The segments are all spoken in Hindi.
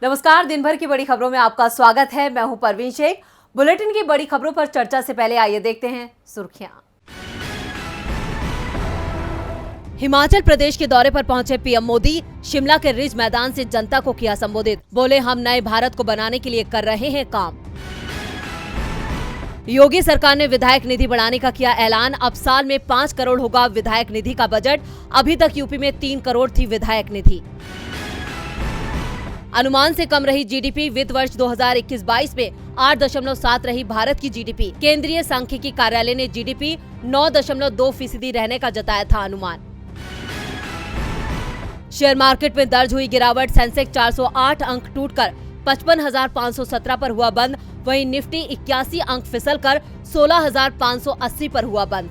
नमस्कार, दिन भर की बड़ी खबरों में आपका स्वागत है। मैं हूं परवीन शेख। बुलेटिन की बड़ी खबरों पर चर्चा से पहले आइए देखते हैं सुर्खियां। हिमाचल प्रदेश के दौरे पर पहुंचे पीएम मोदी। शिमला के रिज मैदान से जनता को किया संबोधित। बोले, हम नए भारत को बनाने के लिए कर रहे हैं काम। योगी सरकार ने विधायक निधि बढ़ाने का किया ऐलान। अब साल में 5 करोड़ होगा विधायक निधि का बजट। अभी तक यूपी में 3 करोड़ थी विधायक निधि। अनुमान से कम रही जीडीपी। वित्त वर्ष 2021-22 में 8.7 रही भारत की जीडीपी। केंद्रीय सांख्यिकी कार्यालय ने जीडीपी 9.2% रहने का जताया था अनुमान। शेयर मार्केट में दर्ज हुई गिरावट। सेंसेक्स 408 अंक टूटकर 55,517 पर हुआ बंद। वहीं निफ्टी 81 अंक फिसलकर 16,580 पर हुआ बंद।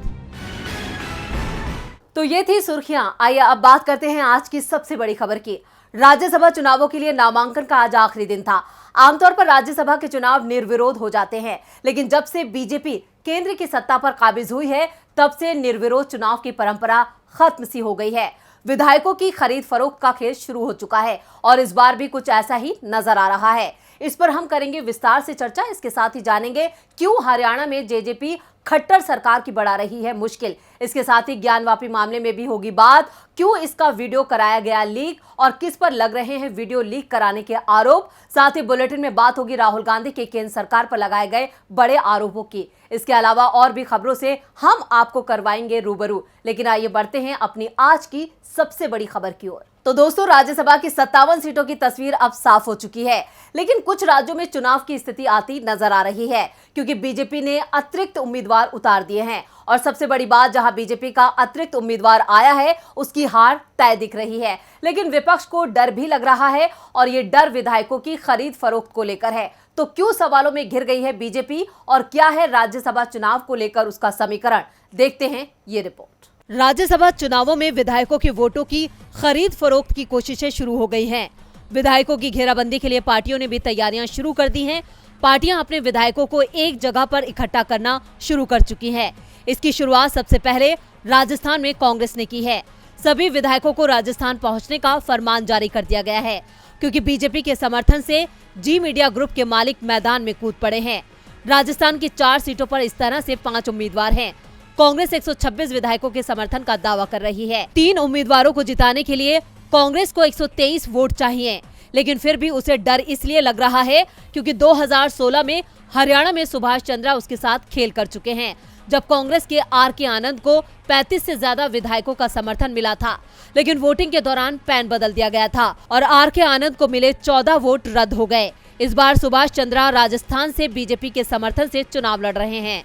तो ये थी सुर्खियां। आइए अब बात करते हैं आज की सबसे बड़ी खबर की। राज्यसभा चुनावों के लिए नामांकन का आज आखिरी दिन था। आमतौर पर राज्यसभा के चुनाव निर्विरोध हो जाते हैं, लेकिन जब से बीजेपी केंद्र की सत्ता पर काबिज हुई है, तब से निर्विरोध चुनाव की परंपरा खत्म सी हो गई है। विधायकों की खरीद फरोख्त का खेल शुरू हो चुका है और इस बार भी कुछ ऐसा ही नजर आ रहा है। इस पर हम करेंगे विस्तार से चर्चा। इसके साथ ही जानेंगे क्यों हरियाणा में जेजेपी खट्टर सरकार की बढ़ा रही है मुश्किल। इसके साथ ही ज्ञानवापी मामले में भी होगी बात। क्यों इसका वीडियो कराया गया लीक और किस पर लग रहे हैं वीडियो लीक कराने के आरोप। साथ ही बुलेटिन में बात होगी राहुल गांधी के केंद्र सरकार पर लगाए गए बड़े आरोपों की। इसके अलावा और भी खबरों से हम आपको करवाएंगे रूबरू। लेकिन आइए बढ़ते हैं अपनी आज की सबसे बड़ी खबर की ओर। तो दोस्तों, राज्यसभा की 57 सीटों की तस्वीर अब साफ हो चुकी है, लेकिन कुछ राज्यों में चुनाव की स्थिति आती नजर आ रही है, क्योंकि बीजेपी ने अतिरिक्त उम्मीदवार उतार दिए हैं। और सबसे बड़ी बात, जहां बीजेपी का अतिरिक्त उम्मीदवार आया है, उसकी हार तय दिख रही है। लेकिन विपक्ष को डर भी लग रहा है और ये डर विधायकों की खरीद फरोख्त को लेकर है। तो क्यों सवालों में घिर गई है बीजेपी और क्या है राज्यसभा चुनाव को लेकर उसका समीकरण, देखते हैं ये रिपोर्ट। राज्यसभा चुनावों में विधायकों के वोटों की खरीद फरोख्त की कोशिशें शुरू हो गई हैं। विधायकों की घेराबंदी के लिए पार्टियों ने भी तैयारियां शुरू कर दी हैं। पार्टियां अपने विधायकों को एक जगह पर इकट्ठा करना शुरू कर चुकी हैं। इसकी शुरुआत सबसे पहले राजस्थान में कांग्रेस ने की है। सभी विधायकों को राजस्थान पहुंचने का फरमान जारी कर दिया गया है, क्योंकि बीजेपी के समर्थन से जी मीडिया ग्रुप के मालिक मैदान में कूद पड़े हैं। राजस्थान की 4 सीटों पर इस तरह से 5 उम्मीदवार हैं। कांग्रेस 126 विधायकों के समर्थन का दावा कर रही है। 3 उम्मीदवारों को जिताने के लिए कांग्रेस को 123 वोट चाहिए, लेकिन फिर भी उसे डर इसलिए लग रहा है क्योंकि 2016 में हरियाणा में सुभाष चंद्रा उसके साथ खेल कर चुके हैं, जब कांग्रेस के आर.के. आनंद को 35 से ज्यादा विधायकों का समर्थन मिला था। लेकिन वोटिंग के दौरान पैन बदल दिया गया था और आर.के. आनंद को मिले 14 वोट रद्द हो गए। इस बार सुभाष चंद्रा राजस्थान से बीजेपी के समर्थन से चुनाव लड़ रहे हैं।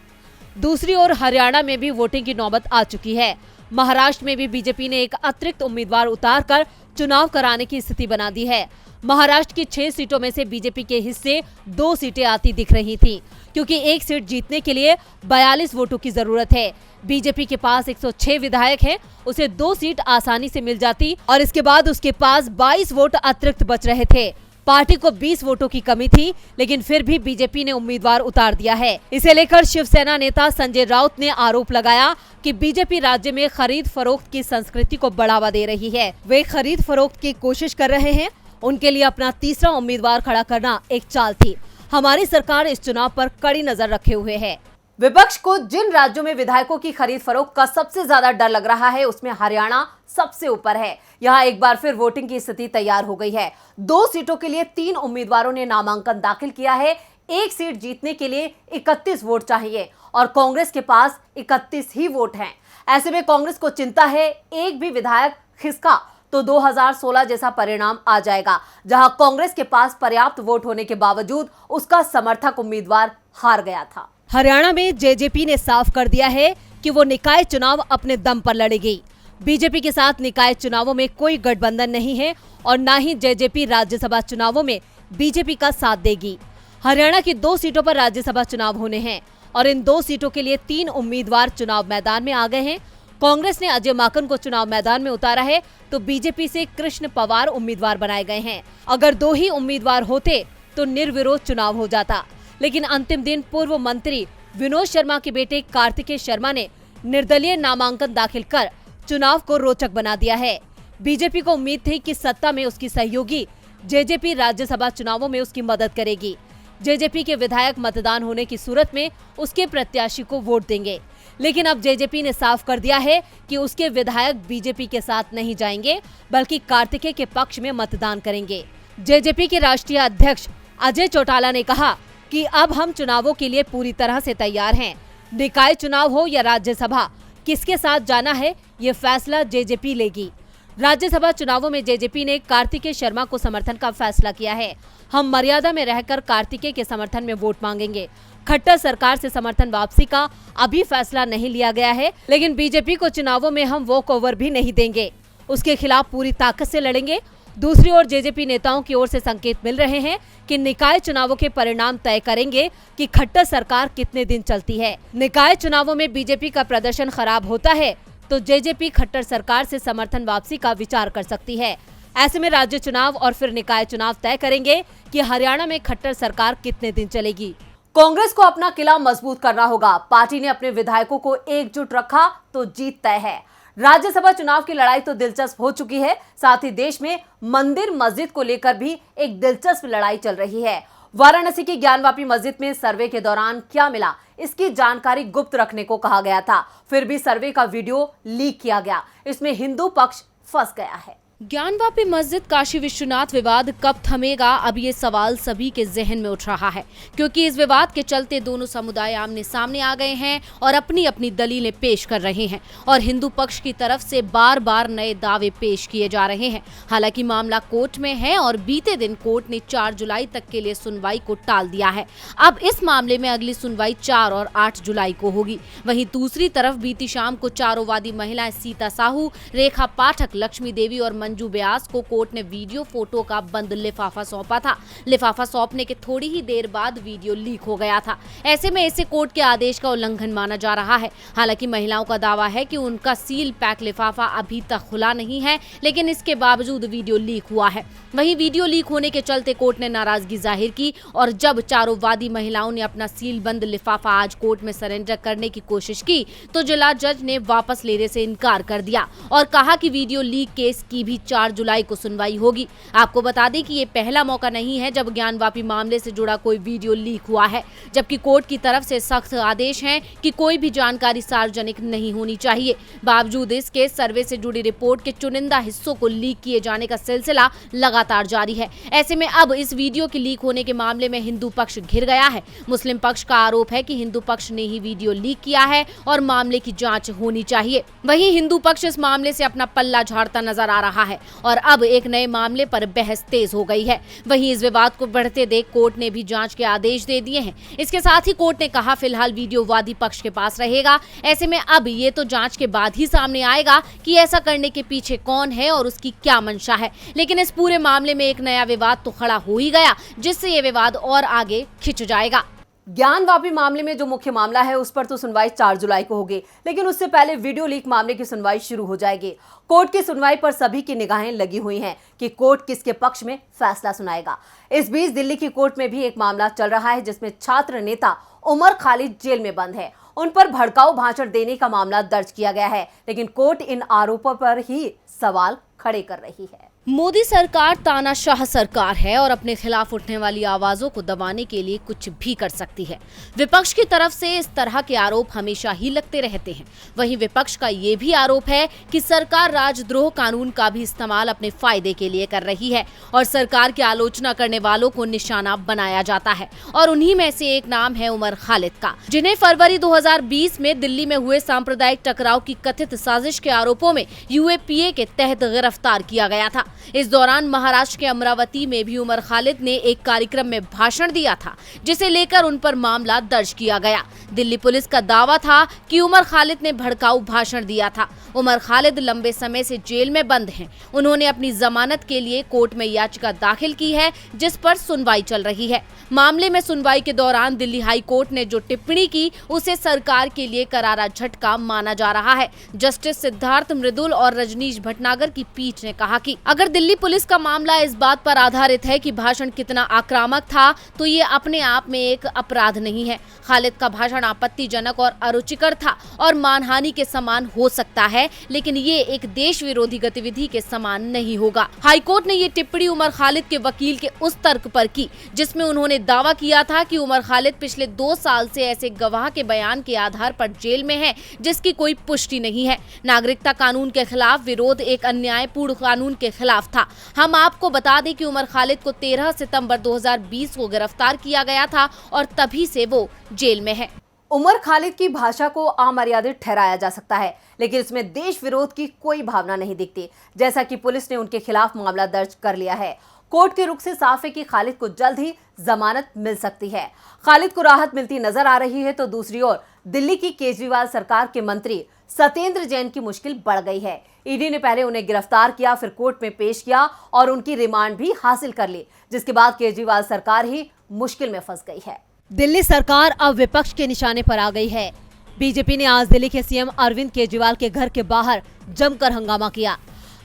दूसरी ओर हरियाणा में भी वोटिंग की नौबत आ चुकी है। महाराष्ट्र में भी बीजेपी ने एक अतिरिक्त उम्मीदवार उतारकर चुनाव कराने की स्थिति बना दी है। महाराष्ट्र की 6 सीटों में से बीजेपी के हिस्से 2 सीटें आती दिख रही थी, क्योंकि एक सीट जीतने के लिए 42 वोटों की जरूरत है। बीजेपी के पास 106 विधायक हैं, उसे 2 सीट आसानी से मिल जाती और इसके बाद उसके पास 22 वोट अतिरिक्त बच रहे थे। पार्टी को 20 वोटों की कमी थी, लेकिन फिर भी बीजेपी ने उम्मीदवार उतार दिया है। इसे लेकर शिवसेना नेता संजय राउत ने आरोप लगाया कि बीजेपी राज्य में खरीद फरोख्त की संस्कृति को बढ़ावा दे रही है। वे खरीद फरोख्त की कोशिश कर रहे हैं। उनके लिए अपना तीसरा उम्मीदवार खड़ा करना एक चाल थी। हमारी सरकार इस चुनाव पर कड़ी नजर रखे हुए है। विपक्ष को जिन राज्यों में विधायकों की खरीद फरोख्त का सबसे ज्यादा डर लग रहा है, उसमें हरियाणा सबसे ऊपर है। यहाँ एक बार फिर वोटिंग की स्थिति तैयार हो गई है। 2 सीटों के लिए 3 उम्मीदवारों ने नामांकन दाखिल किया है। एक सीट जीतने के लिए 31 वोट चाहिए और कांग्रेस के पास 31 ही वोट हैं। ऐसे में कांग्रेस को चिंता है, एक भी विधायक खिसका तो 2016 जैसा परिणाम आ जाएगा, जहां कांग्रेस के पास पर्याप्त वोट होने के बावजूद उसका समर्थक उम्मीदवार हार गया था। हरियाणा में जेजेपी ने साफ कर दिया है कि वो निकाय चुनाव अपने दम पर लड़ेगी। बीजेपी के साथ निकाय चुनावों में कोई गठबंधन नहीं है और न ही जेजेपी राज्यसभा चुनावों में बीजेपी का साथ देगी। हरियाणा की 2 सीटों पर राज्यसभा चुनाव होने हैं और इन 2 सीटों के लिए 3 उम्मीदवार चुनाव मैदान में आ गए हैं। कांग्रेस ने अजय माकन को चुनाव मैदान में उतारा है, तो बीजेपी से कृष्ण पवार उम्मीदवार बनाए गए हैं। अगर 2 ही उम्मीदवार होते तो निर्विरोध चुनाव हो जाता, लेकिन अंतिम दिन पूर्व मंत्री विनोद शर्मा के बेटे कार्तिकेय शर्मा ने निर्दलीय नामांकन दाखिल कर चुनाव को रोचक बना दिया है। बीजेपी को उम्मीद थी कि सत्ता में उसकी सहयोगी जेजेपी राज्यसभा चुनावों में उसकी मदद करेगी। जेजेपी के विधायक मतदान होने की सूरत में उसके प्रत्याशी को वोट देंगे। लेकिन अब जेजेपी ने साफ कर दिया है कि उसके विधायक बीजेपी के साथ नहीं जाएंगे, बल्कि कार्तिकेय के पक्ष में मतदान करेंगे। जेजेपी के राष्ट्रीय अध्यक्ष अजय चौटाला ने कहा कि अब हम चुनावों के लिए पूरी तरह से तैयार हैं। निकाय चुनाव हो या राज्यसभा, किसके साथ जाना है ये फैसला जेजेपी लेगी। राज्यसभा चुनावों में जेजेपी ने कार्तिकेय शर्मा को समर्थन का फैसला किया है। हम मर्यादा में रहकर कार्तिकेय के समर्थन में वोट मांगेंगे। खट्टर सरकार से समर्थन वापसी का अभी फैसला नहीं लिया गया है, लेकिन बीजेपी को चुनावों में हम वॉक ओवर भी नहीं देंगे, उसके खिलाफ पूरी ताकत से लड़ेंगे। दूसरी ओर जेजेपी नेताओं की ओर से संकेत मिल रहे हैं कि निकाय चुनावों के परिणाम तय करेंगे कि खट्टर सरकार कितने दिन चलती है। निकाय चुनावों में बीजेपी का प्रदर्शन खराब होता है तो जेजेपी खट्टर सरकार से समर्थन वापसी का विचार कर सकती है। ऐसे में राज्य चुनाव और फिर निकाय चुनाव तय करेंगे कि हरियाणा में खट्टर सरकार कितने दिन चलेगी। कांग्रेस को अपना किला मजबूत करना होगा। पार्टी ने अपने विधायकों को एकजुट रखा तो जीत तय है। राज्यसभा चुनाव की लड़ाई तो दिलचस्प हो चुकी है, साथ ही देश में मंदिर मस्जिद को लेकर भी एक दिलचस्प लड़ाई चल रही है। वाराणसी की ज्ञानवापी मस्जिद में सर्वे के दौरान क्या मिला, इसकी जानकारी गुप्त रखने को कहा गया था। फिर भी सर्वे का वीडियो लीक किया गया। इसमें हिंदू पक्ष फंस गया है। ज्ञानवापी मस्जिद काशी विश्वनाथ विवाद कब थमेगा, अब ये सवाल सभी के जहन में उठ रहा है, क्योंकि इस विवाद के चलते दोनों समुदाय आमने सामने आ गए हैं और अपनी अपनी दलीलें पेश कर रहे हैं और हिंदू पक्ष की तरफ से बार बार नए दावे पेश किए जा रहे हैं। हालांकि मामला कोर्ट में है और बीते दिन कोर्ट ने 4 जुलाई तक के लिए सुनवाई को टाल दिया है। अब इस मामले में अगली सुनवाई 4 और 8 जुलाई को होगी। वहीं दूसरी तरफ बीती शाम को चारों वादी महिलाएं सीता साहू, रेखा पाठक, लक्ष्मी देवी और मंजू व्यास को कोर्ट ने वीडियो फोटो का बंद लिफाफा सौंपा था। लिफाफा सौंपने के थोड़ी ही देर बाद वीडियो लीक हो गया था। ऐसे में इसे कोर्ट के आदेश का उल्लंघन माना जा रहा है। हालांकि महिलाओं का दावा है कि उनका सील पैक लिफाफा अभी तक खुला नहीं है, लेकिन इसके बावजूद वीडियो लीक हुआ है। वहीं वीडियो लीक होने के चलते कोर्ट ने नाराजगी जाहिर की और जब चारों वादी महिलाओं ने अपना सील बंद लिफाफा आज कोर्ट में सरेंडर करने की कोशिश की तो जिला जज ने वापस लेने से इनकार कर दिया और कहा कि वीडियो लीक केस की भी 4 जुलाई को सुनवाई होगी। आपको बता दें कि ये पहला मौका नहीं है जब ज्ञानवापी मामले से जुड़ा कोई वीडियो लीक हुआ है, जबकि कोर्ट की तरफ से सख्त आदेश है कि कोई भी जानकारी सार्वजनिक नहीं होनी चाहिए। बावजूद इसके सर्वे से जुड़ी रिपोर्ट के चुनिंदा हिस्सों को लीक किए जाने का सिलसिला लगातार जारी है। ऐसे में अब इस वीडियो के लीक होने के मामले में हिंदू पक्ष घिर गया है। मुस्लिम पक्ष का आरोप है कि हिंदू पक्ष ने ही वीडियो लीक किया है और मामले की जांच होनी चाहिए। वहीं हिंदू पक्ष इस मामले से अपना पल्ला झाड़ता नजर आ रहा है और अब एक नए मामले पर बहस तेज हो गई है। वहीं इस विवाद को बढ़ते देख कोर्ट ने भी जांच के आदेश दे दिए हैं। इसके साथ ही कोर्ट ने कहा फिलहाल वीडियो वादी पक्ष के पास रहेगा। ऐसे में अब ये तो जांच के बाद ही सामने आएगा कि ऐसा करने के पीछे कौन है और उसकी क्या मंशा है। लेकिन इस पूरे मामले में एक नया विवाद तो खड़ा हो ही गया, जिससे ये विवाद और आगे खिंच जाएगा। ज्ञानवापी मामले में जो मुख्य मामला है उस पर तो सुनवाई 4 जुलाई को होगी, लेकिन उससे पहले वीडियो लीक मामले की सुनवाई शुरू हो जाएगी। कोर्ट की सुनवाई पर सभी की निगाहें लगी हुई हैं कि कोर्ट किसके पक्ष में फैसला सुनाएगा। इस बीच दिल्ली की कोर्ट में भी एक मामला चल रहा है जिसमें छात्र नेता उमर खालिद जेल में बंद है। उन पर भड़काऊ भाषण देने का मामला दर्ज किया गया है, लेकिन कोर्ट इन आरोपों पर ही सवाल खड़े कर रही है। मोदी सरकार तानाशाह सरकार है और अपने खिलाफ उठने वाली आवाजों को दबाने के लिए कुछ भी कर सकती है। विपक्ष की तरफ से इस तरह के आरोप हमेशा ही लगते रहते हैं। वहीं विपक्ष का ये भी आरोप है कि सरकार राजद्रोह कानून का भी इस्तेमाल अपने फायदे के लिए कर रही है और सरकार की आलोचना करने वालों को निशाना बनाया जाता है। और उन्हीं में से एक नाम है उमर खालिद का, जिन्हें फरवरी 2020 में दिल्ली में हुए सांप्रदायिक टकराव की कथित साजिश के आरोपों में यूएपीए के तहत गिरफ्तार किया गया था। इस दौरान महाराष्ट्र के अमरावती में भी उमर खालिद ने एक कार्यक्रम में भाषण दिया था, जिसे लेकर उन पर मामला दर्ज किया गया। दिल्ली पुलिस का दावा था कि उमर खालिद ने भड़काऊ भाषण दिया था। उमर खालिद लंबे समय से जेल में बंद हैं। उन्होंने अपनी जमानत के लिए कोर्ट में याचिका दाखिल की है, जिस पर सुनवाई चल रही है। मामले में सुनवाई के दौरान दिल्ली हाई कोर्ट ने जो टिप्पणी की उसे सरकार के लिए करारा झटका माना जा रहा है। जस्टिस सिद्धार्थ मृदुल और रजनीश भटनागर की पीठ ने कहा कि अगर अगर दिल्ली पुलिस का मामला इस बात पर आधारित है कि भाषण कितना आक्रामक था, तो ये अपने आप में एक अपराध नहीं है। खालिद का भाषण आपत्तिजनक और अरुचिकर था और मानहानि के समान हो सकता है, लेकिन ये एक देश विरोधी गतिविधि के समान नहीं होगा। हाईकोर्ट ने ये टिप्पणी उमर खालिद के वकील के उस तर्क पर की जिसमें उन्होंने दावा किया था कि उमर खालिद पिछले 2 साल से ऐसे गवाह के बयान के आधार पर जेल में है जिसकी कोई पुष्टि नहीं है। नागरिकता कानून के खिलाफ विरोध एक अन्यायपूर्ण कानून के खिलाफ था। हम आपको बता दें कि उमर खालिद को 13 सितंबर 2020 को गिरफ्तार किया गया था और तभी से वो जेल में है। उमर खालिद की भाषा को अमर्यादित ठहराया जा सकता है, लेकिन इसमें देश विरोध की कोई भावना नहीं दिखती, जैसा कि पुलिस ने उनके खिलाफ मामला दर्ज कर लिया है। कोर्ट के रुख से साफ है कि खालिद को जल्द ही जमानत मिल सकती है। खालिद को राहत मिलती नजर आ रही है तो दूसरी ओर दिल्ली की केजरीवाल सरकार के मंत्री सत्येंद्र जैन की मुश्किल बढ़ गई है। ईडी ने पहले उन्हें गिरफ्तार किया, फिर कोर्ट में पेश किया और उनकी रिमांड भी हासिल कर ली, जिसके बाद केजरीवाल सरकार ही मुश्किल में फंस गई है। दिल्ली सरकार अब विपक्ष के निशाने पर आ गई है। बीजेपी ने आज दिल्ली के सीएम अरविंद केजरीवाल के घर के बाहर जमकर हंगामा किया।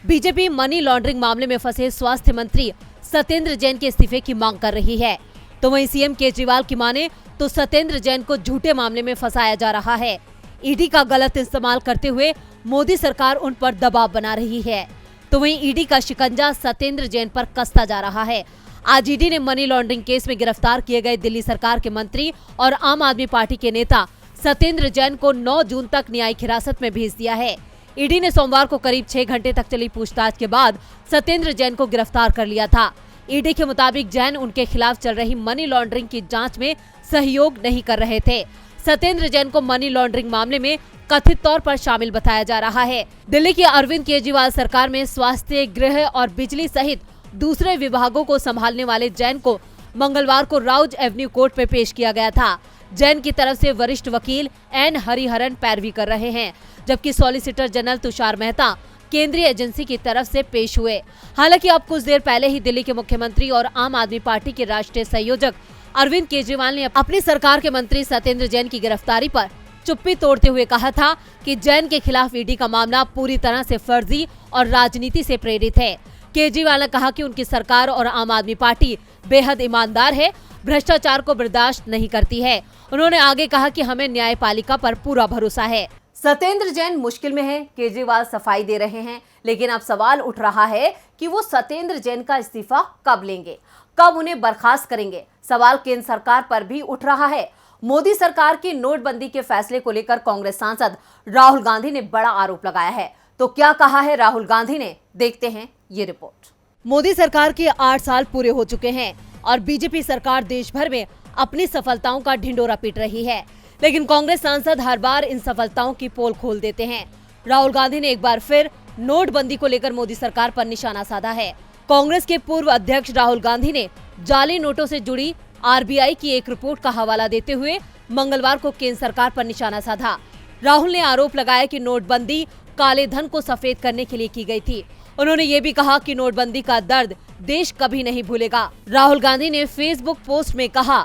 बीजेपी मनी लॉन्ड्रिंग मामले में फंसे स्वास्थ्य मंत्री सत्येंद्र जैन के इस्तीफे की मांग कर रही है, तो वहीं सीएम केजरीवाल की माने तो सत्येंद्र जैन को झूठे मामले में फंसाया जा रहा है। ईडी का गलत इस्तेमाल करते हुए मोदी सरकार उन पर दबाव बना रही है, तो वहीं ईडी का शिकंजा सत्येंद्र जैन पर कसता जा रहा है। आज ईडी ने मनी लॉन्ड्रिंग केस में गिरफ्तार किए गए दिल्ली सरकार के मंत्री और आम आदमी पार्टी के नेता सत्येंद्र जैन को 9 जून तक न्यायिक हिरासत में भेज दिया है। ईडी ने सोमवार को करीब 6 घंटे तक चली पूछताछ के बाद सत्येंद्र जैन को गिरफ्तार कर लिया था। ईडी के मुताबिक जैन उनके खिलाफ चल रही मनी लॉन्ड्रिंग की जांच में सहयोग नहीं कर रहे थे। सत्येंद्र जैन को मनी लॉन्ड्रिंग मामले में कथित तौर पर शामिल बताया जा रहा है। दिल्ली की अरविंद केजरीवाल सरकार में स्वास्थ्य, गृह और बिजली सहित दूसरे विभागों को संभालने वाले जैन को मंगलवार को राउज एवेन्यू कोर्ट में पेश किया गया था। जैन की तरफ से वरिष्ठ वकील एन हरिहरन पैरवी कर रहे हैं, जबकि सॉलिसिटर जनरल तुषार मेहता केंद्रीय एजेंसी की तरफ से पेश हुए। हालांकि अब कुछ देर पहले ही दिल्ली के मुख्यमंत्री और आम आदमी पार्टी के राष्ट्रीय संयोजक अरविंद केजरीवाल ने अपनी सरकार के मंत्री सत्येंद्र जैन की गिरफ्तारी पर चुप्पी तोड़ते हुए कहा था कि जैन के खिलाफ ईडी का मामला पूरी तरह से फर्जी और राजनीति से प्रेरित है। केजरीवाल ने कहा कि उनकी सरकार और आम आदमी पार्टी बेहद ईमानदार है, भ्रष्टाचार को बर्दाश्त नहीं करती है। उन्होंने आगे कहा कि हमें न्यायपालिका पर पूरा भरोसा है। सत्येंद्र जैन मुश्किल में है, केजरीवाल सफाई दे रहे हैं, लेकिन अब सवाल उठ रहा है कि वो सत्येंद्र जैन का इस्तीफा कब लेंगे, कब उन्हें बर्खास्त करेंगे। सवाल केंद्र सरकार पर भी उठ रहा है। मोदी सरकार की नोटबंदी के फैसले को लेकर कांग्रेस सांसद राहुल गांधी ने बड़ा आरोप लगाया है। तो क्या कहा है राहुल गांधी ने, देखते हैं ये रिपोर्ट। मोदी सरकार के 8 साल पूरे हो चुके हैं और बीजेपी सरकार देश भर में अपनी सफलताओं का ढिंडोरा पीट रही है, लेकिन कांग्रेस सांसद हर बार इन सफलताओं की पोल खोल देते हैं। राहुल गांधी ने एक बार फिर नोटबंदी को लेकर मोदी सरकार पर निशाना साधा है। कांग्रेस के पूर्व अध्यक्ष राहुल गांधी ने जाली नोटों से जुड़ी आरबीआई की एक रिपोर्ट का हवाला देते हुए मंगलवार को केंद्र सरकार पर निशाना साधा। राहुल ने आरोप लगाया कि नोटबंदी काले धन को सफेद करने के लिए की गई थी। उन्होंने ये भी कहा कि नोटबंदी का दर्द देश कभी नहीं भूलेगा। राहुल गांधी ने फेसबुक पोस्ट में कहा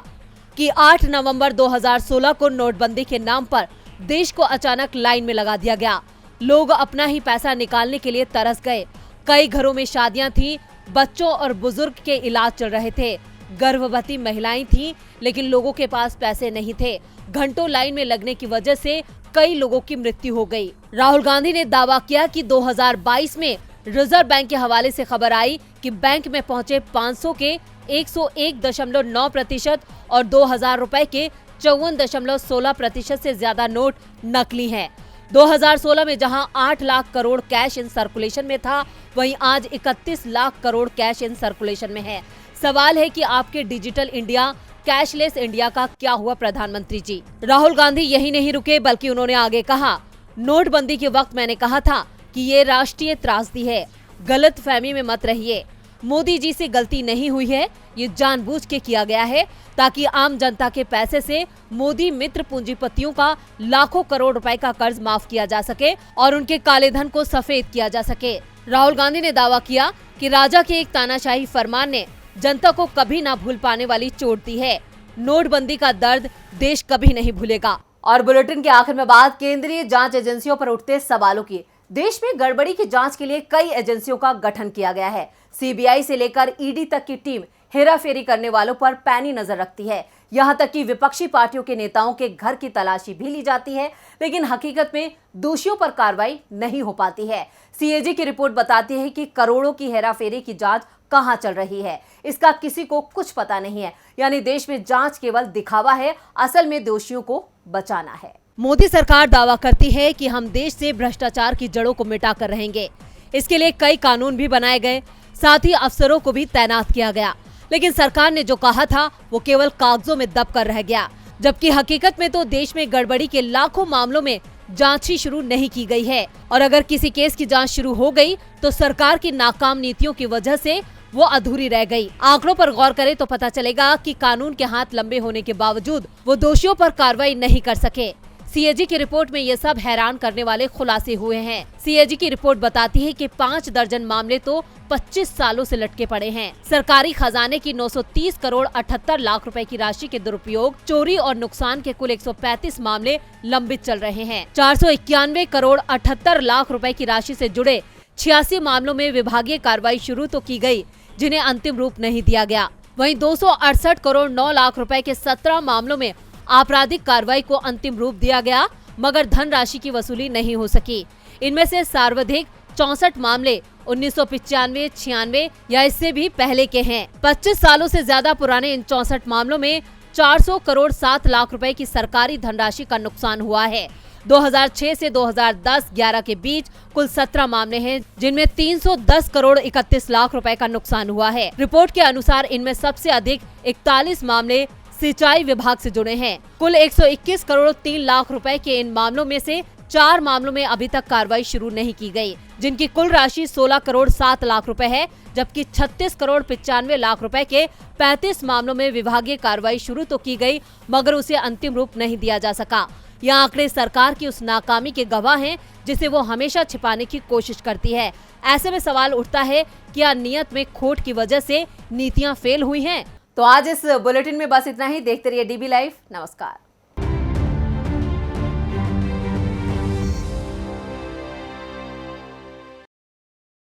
कि 8 नवंबर 2016 को नोटबंदी के नाम पर देश को अचानक लाइन में लगा दिया गया। लोग अपना ही पैसा निकालने के लिए तरस गए। कई घरों में शादियां थी, बच्चों और बुजुर्ग के इलाज चल रहे थे, गर्भवती महिलाएं थीं, लेकिन लोगों के पास पैसे नहीं थे। घंटों लाइन में लगने की वजह से कई लोगों की मृत्यु हो गई। राहुल गांधी ने दावा किया कि 2022 में रिजर्व बैंक के हवाले से खबर आई कि बैंक में पहुंचे 500 के 101.9% और 2000 रुपए के 54.16% से ज्यादा नोट नकली हैं। 2016 में जहां 8 lakh crore cash in circulation में था, वहीं आज 31 lakh crore cash in circulation में है। सवाल है कि आपके डिजिटल इंडिया, कैशलेस इंडिया का क्या हुआ प्रधानमंत्री जी। राहुल गांधी यही नहीं रुके, बल्कि उन्होंने आगे कहा, नोटबंदी के वक्त मैंने कहा था कि ये राष्ट्रीय त्रासदी है, गलत फहमी में मत रहिए। मोदी जी से गलती नहीं हुई है, ये जानबूझ के किया गया है ताकि आम जनता के पैसे से मोदी मित्र पूंजीपतियों का लाखों करोड़ रुपए का कर्ज माफ किया जा सके और उनके काले धन को सफेद किया जा सके। राहुल गांधी ने दावा किया कि राजा के एक तानाशाही फरमान ने जनता को कभी ना भूल पाने वाली चोट दी है। नोटबंदी का दर्द देश कभी नहीं भूलेगा। और बुलेटिन के आखिर में बात केंद्रीय जांच एजेंसियों पर उठते सवालों की। देश में गड़बड़ी की जांच के लिए कई एजेंसियों का गठन किया गया है। सीबीआई से लेकर ईडी तक की टीम हेराफेरी करने वालों पर पैनी नजर रखती है। यहां तक कि विपक्षी पार्टियों के नेताओं के घर की तलाशी भी ली जाती है, लेकिन हकीकत में दोषियों पर कार्रवाई नहीं हो पाती है। सीएजी की रिपोर्ट बताती है कि करोड़ों की हेराफेरी की जांच कहां चल रही है, इसका किसी को कुछ पता नहीं है। यानी देश में जांच केवल दिखावा है, असल में दोषियों को बचाना है। मोदी सरकार दावा करती है कि हम देश से भ्रष्टाचार की जड़ों को मिटाकर रहेंगे। इसके लिए कई कानून भी बनाए गए, साथ ही अफसरों को भी तैनात किया गया, लेकिन सरकार ने जो कहा था वो केवल कागजों में दब कर रह गया, जबकि हकीकत में तो देश में गड़बड़ी के लाखों मामलों में जांच ही शुरू नहीं की गई है। और अगर किसी केस की जांच शुरू हो गई तो सरकार की नाकाम नीतियों की वजह से वो अधूरी रह गई। आंकड़ों पर गौर करें तो पता चलेगा कि कानून के हाथ लंबे होने के बावजूद वो दोषियों पर कार्रवाई नहीं कर सके। सीएजी की रिपोर्ट में ये सब हैरान करने वाले खुलासे हुए हैं। सीएजी की रिपोर्ट बताती है कि 5 दर्जन मामले तो 25 सालों से लटके पड़े हैं। सरकारी खजाने की 930 करोड़ 78 लाख रुपए की राशि के दुरुपयोग, चोरी और नुकसान के कुल 135 मामले लंबित चल रहे हैं। 491 करोड़ 78 लाख रुपए की राशि से जुड़े 86 मामलों में विभागीय कार्रवाई शुरू तो की गई, जिन्हें अंतिम रूप नहीं दिया गया। वहीं 268 करोड़ 9 लाख रुपए के 17 मामलों में आपराधिक कार्रवाई को अंतिम रूप दिया गया, मगर धनराशि की वसूली नहीं हो सकी। इनमें से सर्वाधिक 64 मामले 1995, 96 या इससे भी पहले के हैं। 25 सालों से ज्यादा पुराने इन 64 मामलों में 400 करोड़ 7 लाख रुपए की सरकारी धनराशि का नुकसान हुआ है। 2006 से 2010-11 के बीच कुल 17 मामले हैं, जिनमें 310 करोड़ 31 लाख रुपए का नुकसान हुआ है। रिपोर्ट के अनुसार इनमें सबसे अधिक 41 मामले सिंचाई विभाग से जुड़े हैं। कुल 121 करोड़ 3 लाख रुपए के इन मामलों में से 4 मामलों में अभी तक कार्रवाई शुरू नहीं की गई, जिनकी कुल राशि 16 करोड़ 7 लाख रुपए है, जबकि 36 करोड़ 95 लाख रुपए के 35 मामलों में विभागीय कार्रवाई शुरू तो की गई, मगर उसे अंतिम रूप नहीं दिया जा सका। यह आंकड़े सरकार की उस नाकामी के गवाह हैं जिसे वो हमेशा छिपाने की कोशिश करती है। ऐसे में सवाल उठता है, क्या नियत में खोट की वजह से नीतियां फेल हुई हैं? तो आज इस बुलेटिन में बस इतना ही। देखते रहिए डीबी लाइव। नमस्कार।